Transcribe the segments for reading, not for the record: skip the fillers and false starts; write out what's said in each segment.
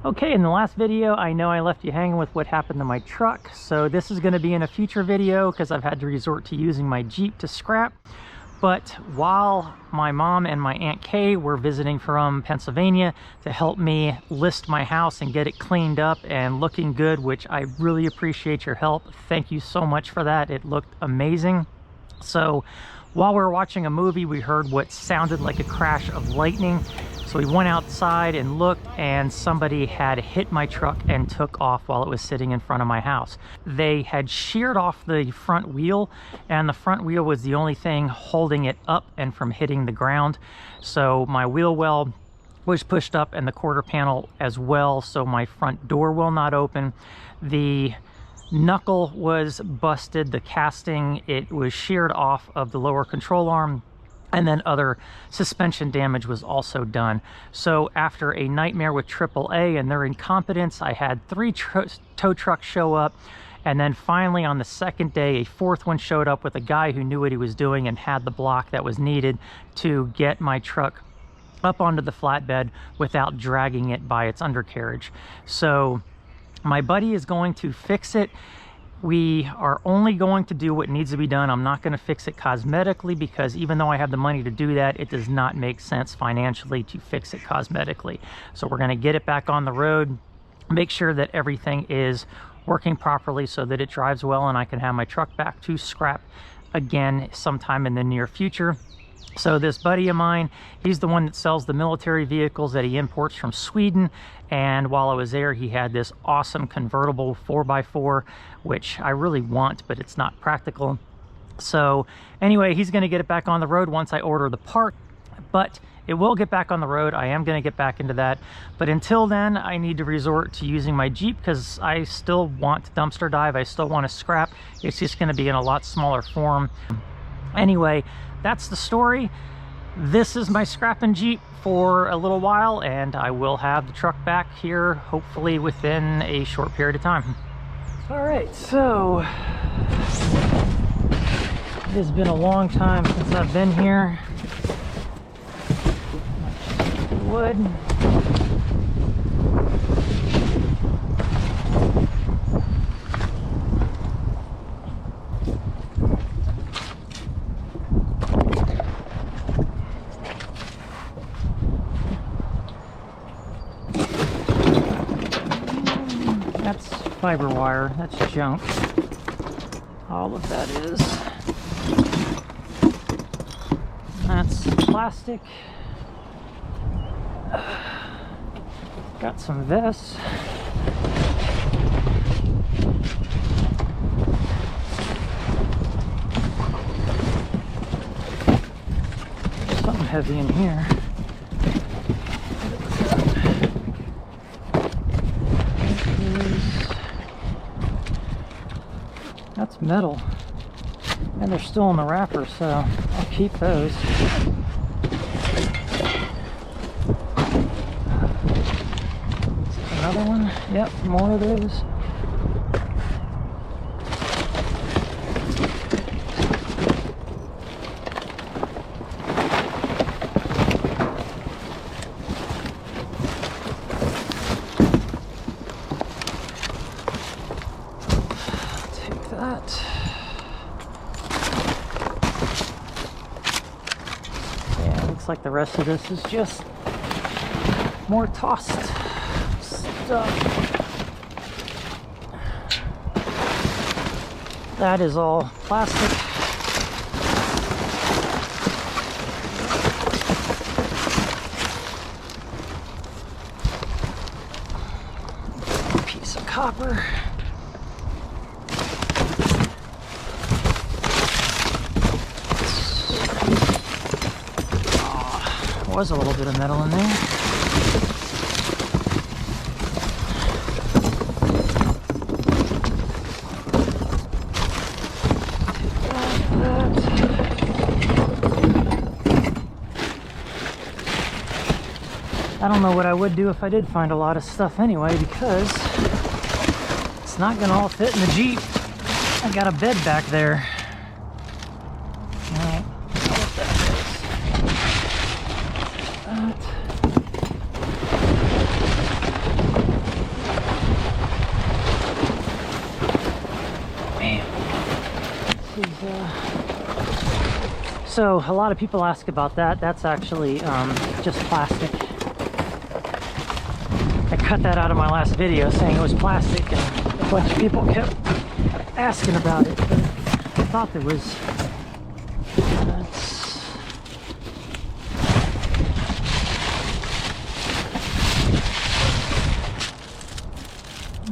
Okay, in the last video, I know I left you hanging with what happened to my truck, so this is going to be in a future video because I've had to resort to using my Jeep to scrap. But while my mom and my Aunt Kay were visiting from Pennsylvania to help me list my house and get it cleaned up and looking good, which I really appreciate your help. Thank you so much for that. It looked amazing. So while we were watching a movie, we heard what sounded like a crash of lightning. So we went outside and looked, and somebody had hit my truck and took off while it was sitting in front of my house. They had sheared off the front wheel, and the front wheel was the only thing holding it up and from hitting the ground. So my wheel well was pushed up and the quarter panel as well, so my front door will not open. The knuckle was busted, the casting, it was sheared off of the lower control arm, and then other suspension damage was also done. So after a nightmare with AAA and their incompetence, I had 3 tow trucks show up, and then finally on the second day a 4th one showed up with a guy who knew what he was doing and had the block that was needed to get my truck up onto the flatbed without dragging it by its undercarriage. So my buddy is going to fix it. We are only going to do what needs to be done. I'm not going to fix it cosmetically because even though I have the money to do that, it does not make sense financially to fix it cosmetically. So we're going to get it back on the road, make sure that everything is working properly so that it drives well and I can have my truck back to scrap again sometime in the near future. So this buddy of mine, he's the one that sells the military vehicles that he imports from Sweden. And while I was there, he had this awesome convertible 4x4, which I really want, but it's not practical. So anyway, he's going to get it back on the road once I order the part. But it will get back on the road. I am going to get back into that. But until then, I need to resort to using my Jeep because I still want to dumpster dive. I still want to scrap. It's just going to be in a lot smaller form. Anyway, that's the story. This is my scrapping Jeep for a little while, and I will have the truck back here hopefully within a short period of time. All right, so it has been a long time since I've been here. Wood. That's fiber wire, that's junk. All of that is. That's plastic. Got some vests. There's something heavy in here. That's metal, and they're still in the wrapper, so I'll keep those. Another one, yep, more of those. Yeah, looks like the rest of this is just more tossed stuff. That is all plastic. Piece of copper. Was a little bit of metal in there. I don't know what I would do if I did find a lot of stuff anyway, because it's not gonna all fit in the Jeep. I got a bed back there. Alright, what that is. So a lot of people ask about that. That's actually just plastic. I cut that out of my last video saying it was plastic, and a bunch of people kept asking about it, but I thought there was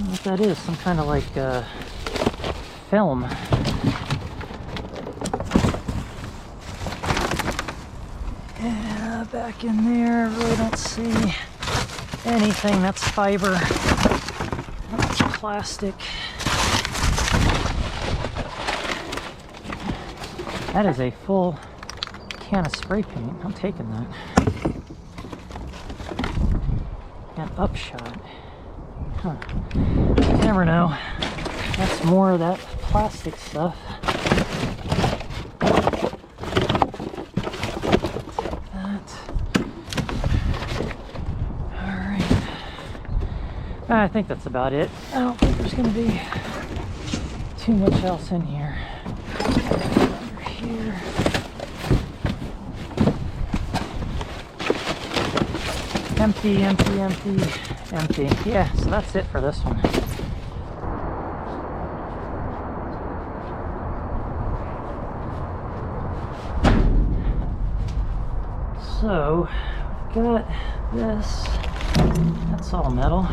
what that is, some kind of like film. Yeah, back in there, I really don't see anything. That's fiber. That's plastic. That is a full can of spray paint. I'm taking that. And upshot. Huh. You never know. That's more of that plastic stuff. I think that's about it. I don't think there's going to be too much else in here. Over here. Empty, empty, empty, empty. Yeah, so that's it for this one. So, we've got this. That's all metal.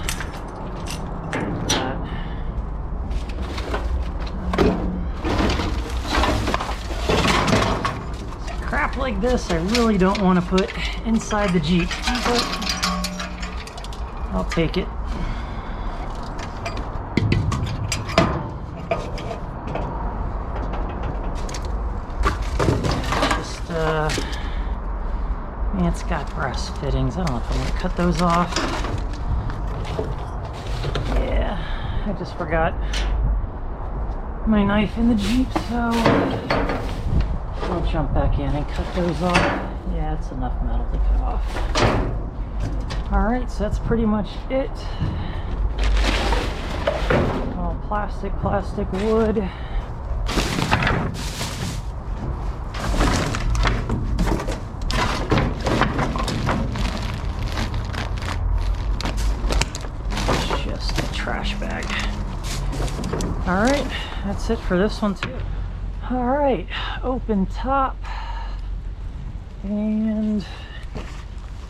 Crap like this I really don't want to put inside the Jeep, but I'll take it. Just man, it's got brass fittings. I don't know if I'm gonna cut those off. Yeah, I just forgot my knife in the Jeep, so I'll jump back in and cut those off. Yeah, it's enough metal to cut off. Alright, so that's pretty much it. All plastic, plastic, wood. It's just a trash bag. Alright, that's it for this one too. Alright, open top, and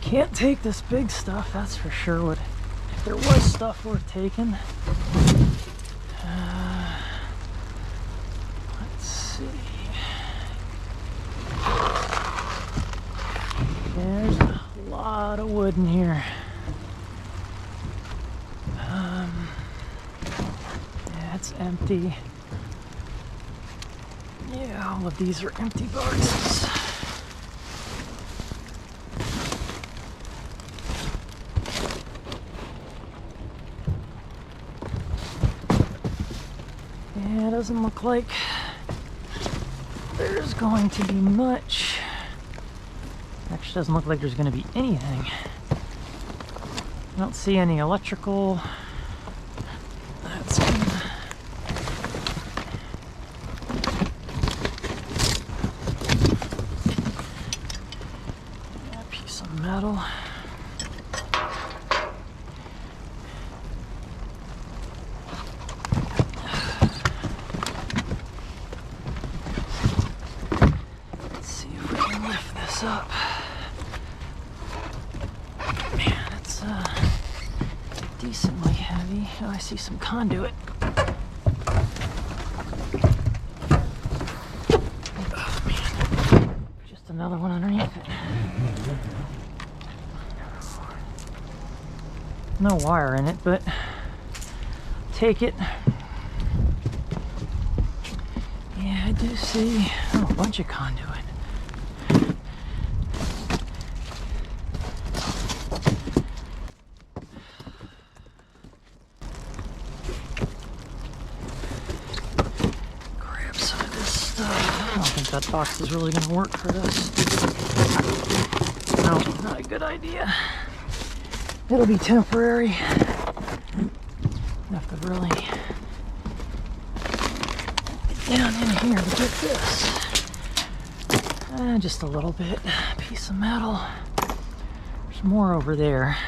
can't take this big stuff, that's for sure. If there was stuff worth taking. Let's see. There's a lot of wood in here. Yeah, it's empty. Yeah, all of these are empty boxes. Yeah, it doesn't look like there's going to be much. Actually, doesn't look like there's going to be anything. I don't see any electrical. That's gonna... metal. Let's see if we can lift this up. Man, it's decently heavy. Oh, I see some conduit. Oh man, just another one underneath it. No wire in it, but take it. Yeah, I do see a bunch of conduit. Grab some of this stuff. I don't think that box is really going to work for this. No, not a good idea. It'll be temporary. Have to really get down in here to get this. Just a little bit, piece of metal. There's more over there.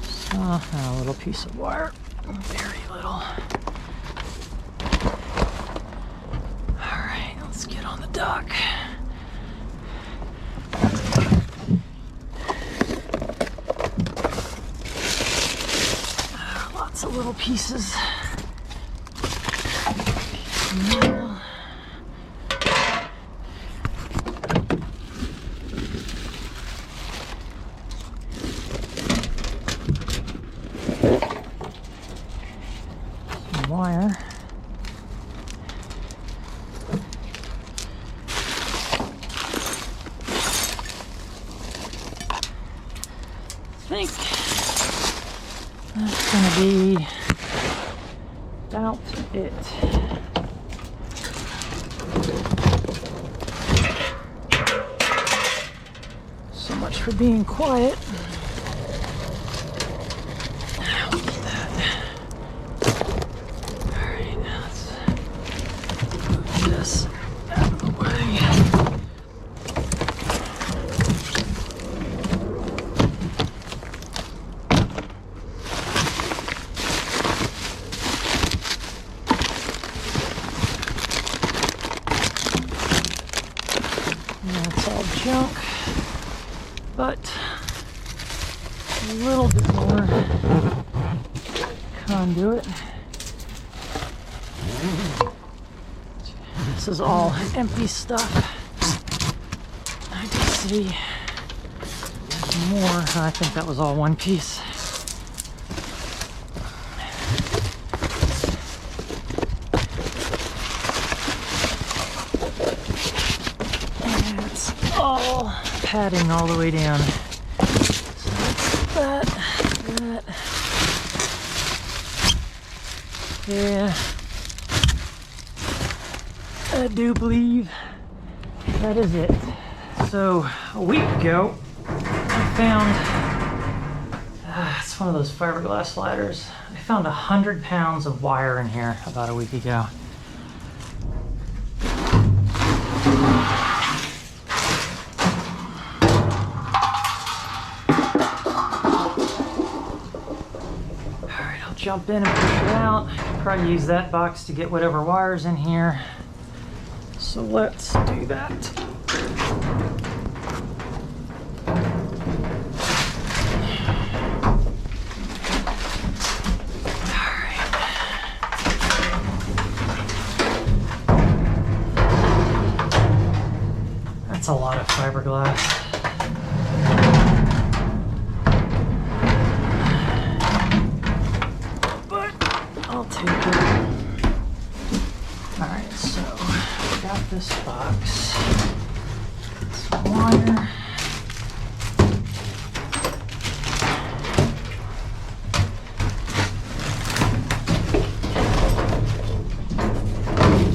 So, a little piece of wire, very little. All right, let's get on the dock. Lots of little pieces. Some wire. I think that's going to be about it. So much for being quiet. Look at that. Alright, now let's move this out of the way. That's all junk, but a little bit more conduit. This is all empty stuff. I can see more. I think that was all one piece. All padding all the way down. So that's that. Yeah. I do believe that is it. So a week ago, I found, it's one of those fiberglass sliders. I found 100 pounds of wire in here about a week ago. Jump in and push it out. Probably use that box to get whatever wires in here. So let's do that. Alright. That's a lot of fiberglass. I'll take it. Alright, so we got this box. Some wire.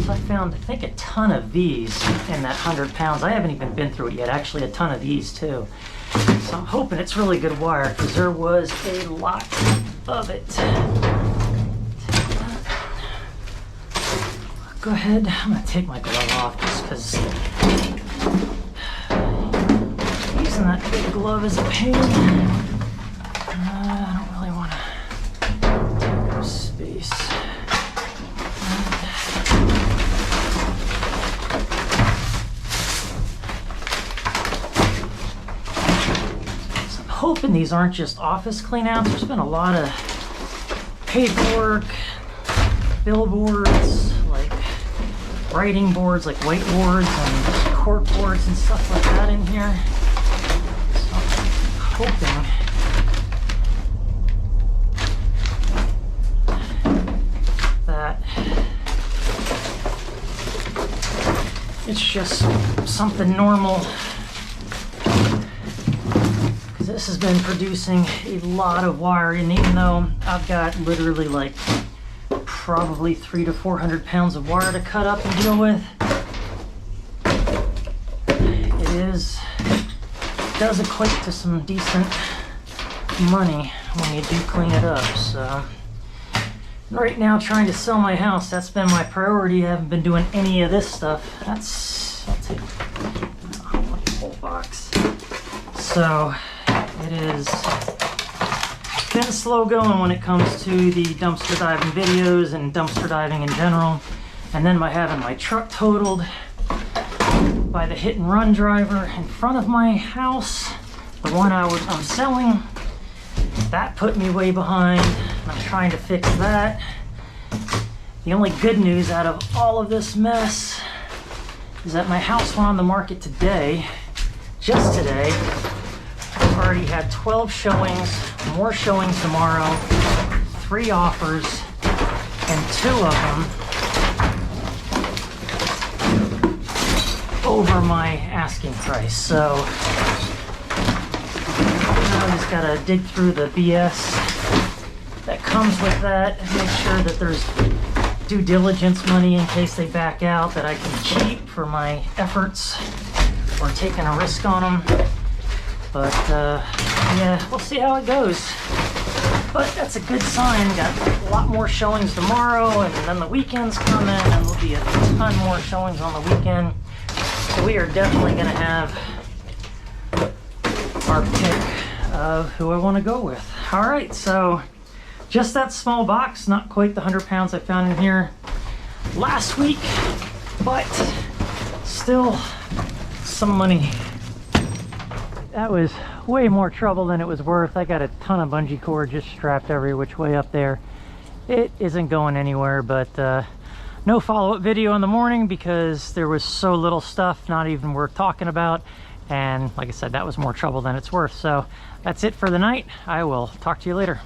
So I found, I think, a ton of these in that 100 pounds. I haven't even been through it yet. Actually, a ton of these too. So I'm hoping it's really good wire because there was a lot of it. Go ahead, I'm going to take my glove off just because using that big glove is a pain. I don't really want to take up space. So I'm hoping these aren't just office cleanouts. There's been a lot of paperwork, billboards, writing boards like whiteboards and cork boards and stuff like that in here. So I'm hoping that it's just something normal, because this has been producing a lot of wire, and even though I've got literally like probably 300 to 400 pounds of wire to cut up and deal with, it does equate to some decent money when you do clean it up. So right now, trying to sell my house, that's been my priority. I haven't been doing any of this stuff. I'll take the whole box. So it is been slow going when it comes to the dumpster diving videos and dumpster diving in general. And then by having my truck totaled by the hit and run driver in front of my house, the one I'm selling, that put me way behind. I'm trying to fix that. The only good news out of all of this mess is that my house went on the market today, just today. I've already had 12 showings, more showings tomorrow, 3 offers, and 2 of them over my asking price. So now I just gotta dig through the BS that comes with that and make sure that there's due diligence money in case they back out that I can keep for my efforts or taking a risk on them. But yeah, we'll see how it goes. But that's a good sign. Got a lot more showings tomorrow, and then the weekend's coming, and there'll be a ton more showings on the weekend. So we are definitely gonna have our pick of who I want to go with. All right, so just that small box, not quite the 100 pounds I found in here last week, but still some money. That was way more trouble than it was worth. I got a ton of bungee cord just strapped every which way up there. It isn't going anywhere, but no follow-up video in the morning because there was so little stuff, not even worth talking about. And like I said, that was more trouble than it's worth. So that's it for the night. I will talk to you later.